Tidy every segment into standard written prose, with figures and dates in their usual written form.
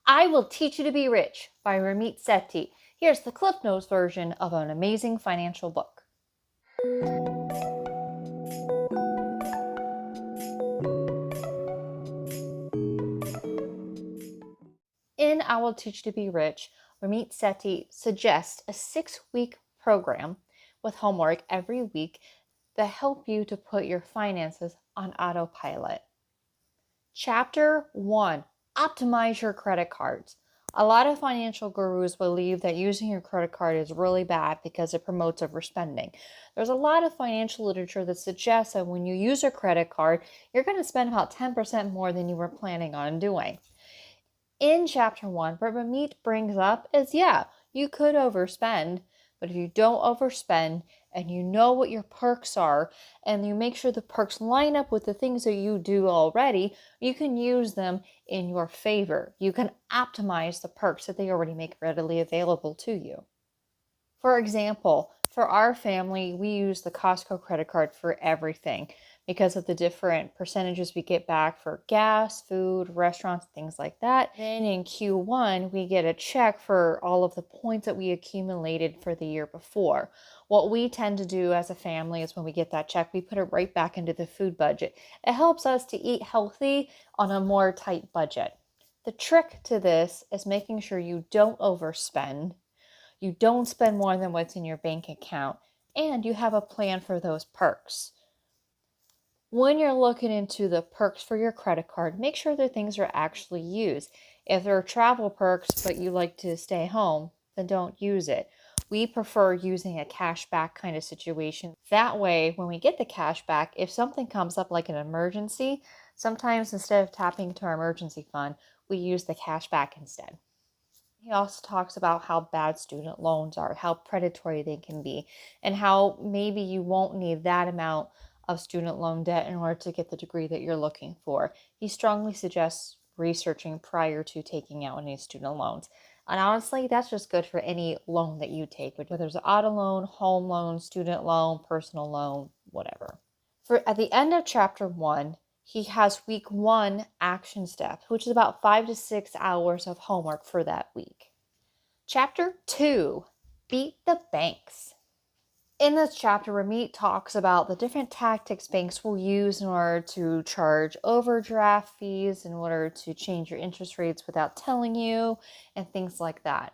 I Will Teach You to Be Rich by Ramit Sethi. Here's the Cliff Notes version of an amazing financial book. In I Will Teach You to Be Rich, Ramit Sethi suggests a 6-week program with homework every week that help you to put your finances on autopilot. Chapter 1. Optimize your credit cards. A lot of financial gurus believe that using your credit card is really bad because it promotes overspending. There's a lot of financial literature that suggests that when you use a credit card, you're going to spend about 10% more than you were planning on doing. In Chapter 1, what Ramit brings up is, you could overspend, but if you don't overspend and you know what your perks are and you make sure the perks line up with the things that you do already, you can use them in your favor. You can optimize the perks that they already make readily available to you. For example, for our family, we use the Costco credit card for everything because of the different percentages we get back for gas, food, restaurants, things like that. Then in Q1, we get a check for all of the points that we accumulated for the year before. What we tend to do as a family is when we get that check, we put it right back into the food budget. It helps us to eat healthy on a more tight budget. The trick to this is making sure you don't overspend, you don't spend more than what's in your bank account, and you have a plan for those perks. When you're looking into the perks for your credit card, make sure that things are actually used. If there are travel perks but you like to stay home, then don't use it. We prefer using a cash back kind of situation. That way, when we get the cash back, if something comes up like an emergency, sometimes instead of tapping into our emergency fund, we use the cash back instead. He also talks about how bad student loans are, how predatory they can be, and how maybe you won't need that amount of student loan debt in order to get the degree that you're looking for. He strongly suggests researching prior to taking out any student loans. And honestly, that's just good for any loan that you take, whether it's an auto loan, home loan, student loan, personal loan, whatever. At the end of Chapter 1, he has week 1 action steps, which is about 5 to 6 hours of homework for that week. Chapter 2, Beat the Banks. In this chapter, Ramit talks about the different tactics banks will use in order to charge overdraft fees, in order to change your interest rates without telling you, and things like that.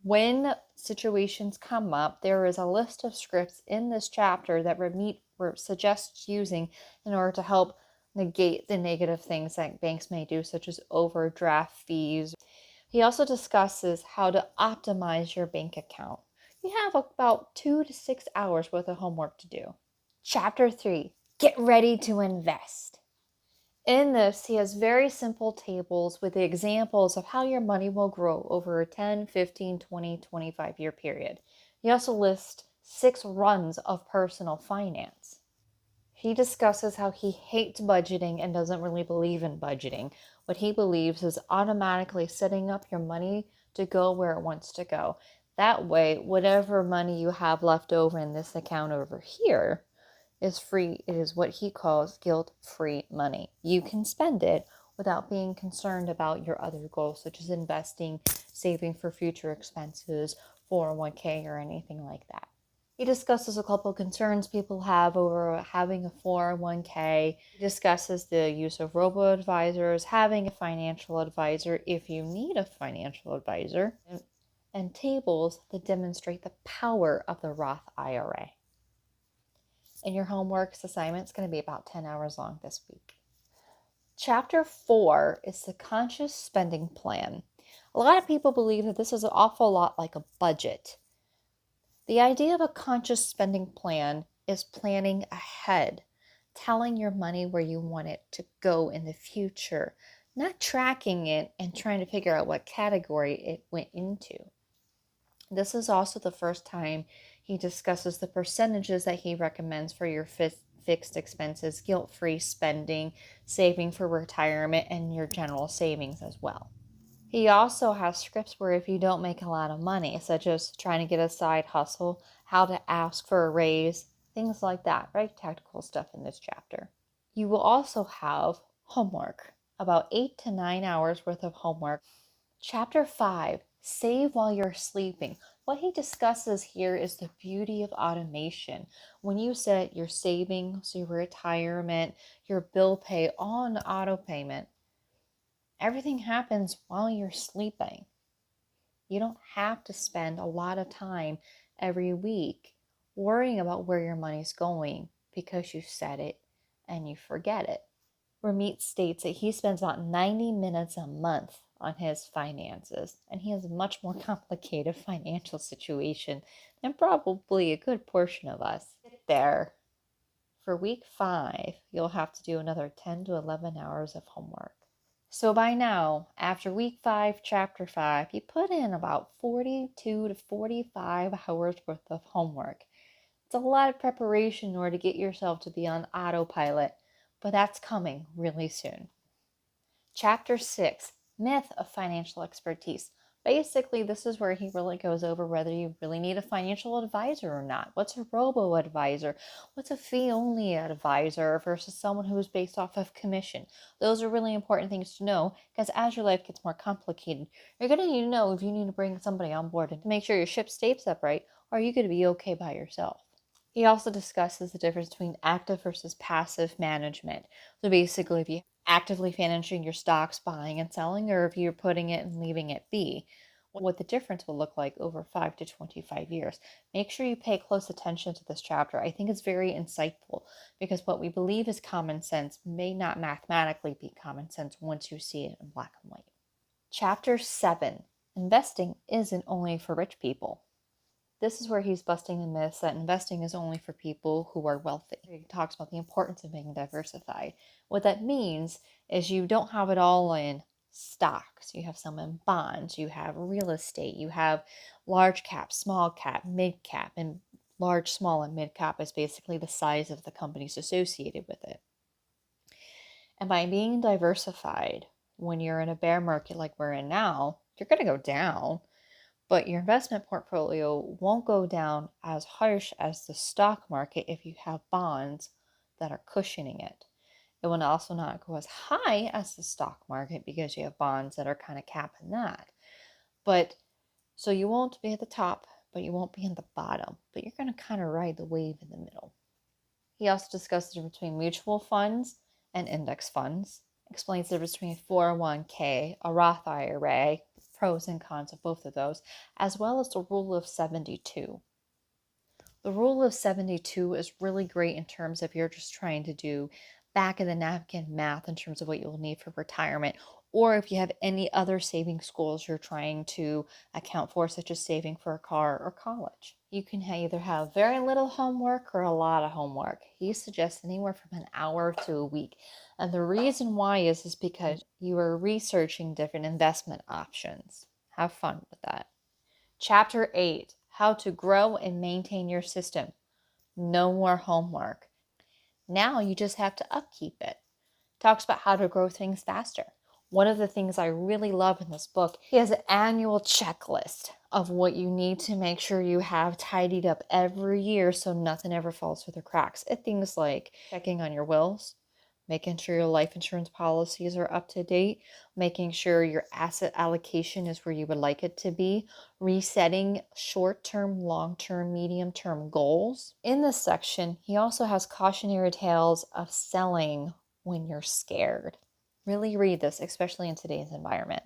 When situations come up, there is a list of scripts in this chapter that Ramit suggests using in order to help negate the negative things that banks may do, such as overdraft fees. He also discusses how to optimize your bank account. You have about 2 to 6 hours worth of homework to do. Chapter 3, Get Ready to Invest. In this, he has very simple tables with the examples of how your money will grow over a 10, 15, 20, 25-year period. He also lists 6 runs of personal finance. He discusses how he hates budgeting and doesn't really believe in budgeting. What he believes is automatically setting up your money to go where it wants to go. That way, whatever money you have left over in this account over here is free. It is what he calls guilt-free money. You can spend it without being concerned about your other goals, such as investing, saving for future expenses, 401k, or anything like that. He discusses a couple of concerns people have over having a 401k. He discusses the use of robo-advisors, having a financial advisor if you need a financial advisor, and tables that demonstrate the power of the Roth IRA. And your homework assignment is going to be about 10 hours long this week. Chapter 4 is the conscious spending plan. A lot of people believe that this is an awful lot like a budget. The idea of a conscious spending plan is planning ahead, telling your money where you want it to go in the future, not tracking it and trying to figure out what category it went into. This is also the first time he discusses the percentages that he recommends for your fixed expenses, guilt-free spending, saving for retirement, and your general savings as well. He also has scripts where if you don't make a lot of money, such as trying to get a side hustle, how to ask for a raise, things like that, very tactical stuff in this chapter. You will also have homework, about 8 to 9 hours worth of homework. Chapter 5, Save While You're Sleeping. What he discusses here is the beauty of automation. When you set your savings, your retirement, your bill pay on auto payment, everything happens while you're sleeping. You don't have to spend a lot of time every week worrying about where your money's going because you set it and you forget it. Ramit states that he spends about 90 minutes a month on his finances, and he has a much more complicated financial situation than probably a good portion of us. There, for week 5, you'll have to do another 10 to 11 hours of homework. So by now, after week 5, chapter 5, you put in about 42 to 45 hours worth of homework. It's a lot of preparation in order to get yourself to be on autopilot, but that's coming really soon. Chapter 6, Myth of Financial Expertise. Basically, this is where he really goes over whether you really need a financial advisor or not. What's a robo-advisor? What's a fee-only advisor versus someone who is based off of commission? Those are really important things to know because as your life gets more complicated, you're going to need to know if you need to bring somebody on board and make sure your ship stays upright, or are you going to be okay by yourself? He also discusses the difference between active versus passive management. So basically, if you actively managing your stocks, buying and selling, or if you're putting it and leaving it be, what the difference will look like over 5 to 25 years. Make sure you pay close attention to this chapter. I think it's very insightful because what we believe is common sense may not mathematically be common sense once you see it in black and white. Chapter 7, Investing Isn't Only for Rich People. This is where he's busting the myths that investing is only for people who are wealthy. He talks about the importance of being diversified. What that means is you don't have it all in stocks. You have some in bonds, you have real estate, you have large cap, small cap, mid cap, and large, small, and mid cap is basically the size of the companies associated with it. And by being diversified, when you're in a bear market like we're in now, you're going to go down, but your investment portfolio won't go down as harsh as the stock market if you have bonds that are cushioning it. It will also not go as high as the stock market because you have bonds that are kind of capping that. But so you won't be at the top, but you won't be in the bottom, but you're going to kind of ride the wave in the middle. He also discusses the difference between mutual funds and index funds, explains the difference between a 401k, a Roth IRA, pros and cons of both of those, as well as the rule of 72. The rule of 72 is really great in terms of you're just trying to do back of the napkin math in terms of what you'll need for retirement, or if you have any other savings goals you're trying to account for, such as saving for a car or college. You can either have very little homework or a lot of homework. He suggests anywhere from an hour to a week. And the reason why is because you are researching different investment options. Have fun with that. Chapter 8, How to Grow and Maintain Your System. No more homework. Now you just have to upkeep it. Talks about how to grow things faster. One of the things I really love in this book, he has an annual checklist of what you need to make sure you have tidied up every year so nothing ever falls through the cracks. It things like checking on your wills, making sure your life insurance policies are up to date, making sure your asset allocation is where you would like it to be, resetting short-term, long-term, medium-term goals. In this section, he also has cautionary tales of selling when you're scared. Really read this, especially in today's environment.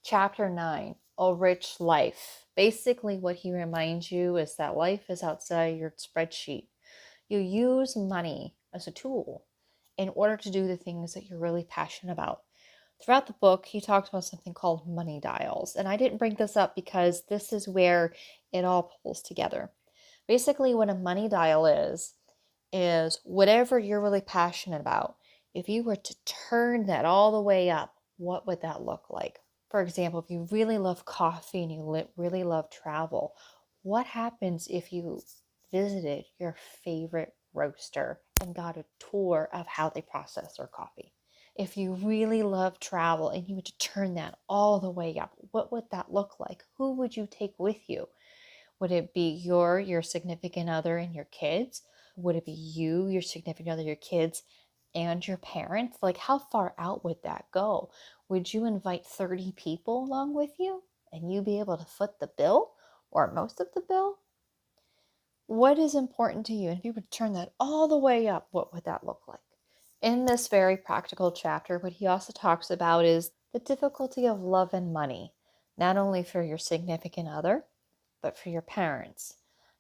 Chapter 9, A Rich Life. Basically, what he reminds you is that life is outside your spreadsheet. You use money as a tool in order to do the things that you're really passionate about. Throughout the book, he talks about something called money dials. And I didn't bring this up because this is where it all pulls together. Basically, what a money dial is whatever you're really passionate about. If you were to turn that all the way up, what would that look like? For example, if you really love coffee and you really love travel, what happens if you visited your favorite roaster and got a tour of how they process their coffee? If you really love travel and you were to turn that all the way up, what would that look like? Who would you take with you? Would it be your significant other and your kids? Would it be you, your significant other, your kids, and your parents? Like, how far out would that go? Would you invite 30 people along with you and you be able to foot the bill or most of the bill? What is important to you? And if you would turn that all the way up, what would that look like? In this very practical chapter, what he also talks about is the difficulty of love and money, not only for your significant other, but for your parents.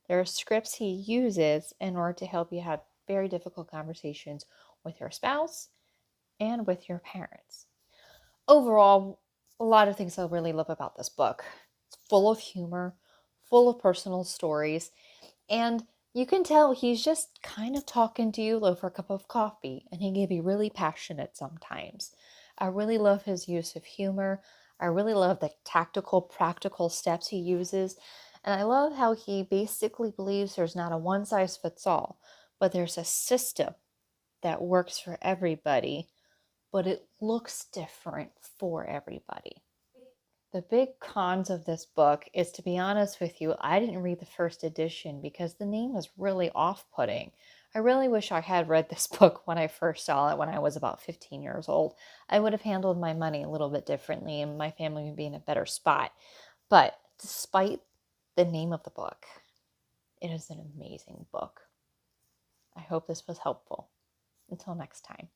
There are scripts he uses in order to help you have very difficult conversations with your spouse and with your parents. Overall, a lot of things I really love about this book. It's full of humor, full of personal stories, and you can tell he's just kind of talking to you over a cup of coffee, and he can be really passionate sometimes. I really love his use of humor. I really love the tactical, practical steps he uses. And I love how he basically believes there's not a one size fits all, but there's a system that works for everybody, but it looks different for everybody. The big cons of this book is, to be honest with you, I didn't read the first edition because the name was really off-putting. I really wish I had read this book when I first saw it when I was about 15 years old. I would have handled my money a little bit differently and my family would be in a better spot. But despite the name of the book, it is an amazing book. I hope this was helpful. Until next time.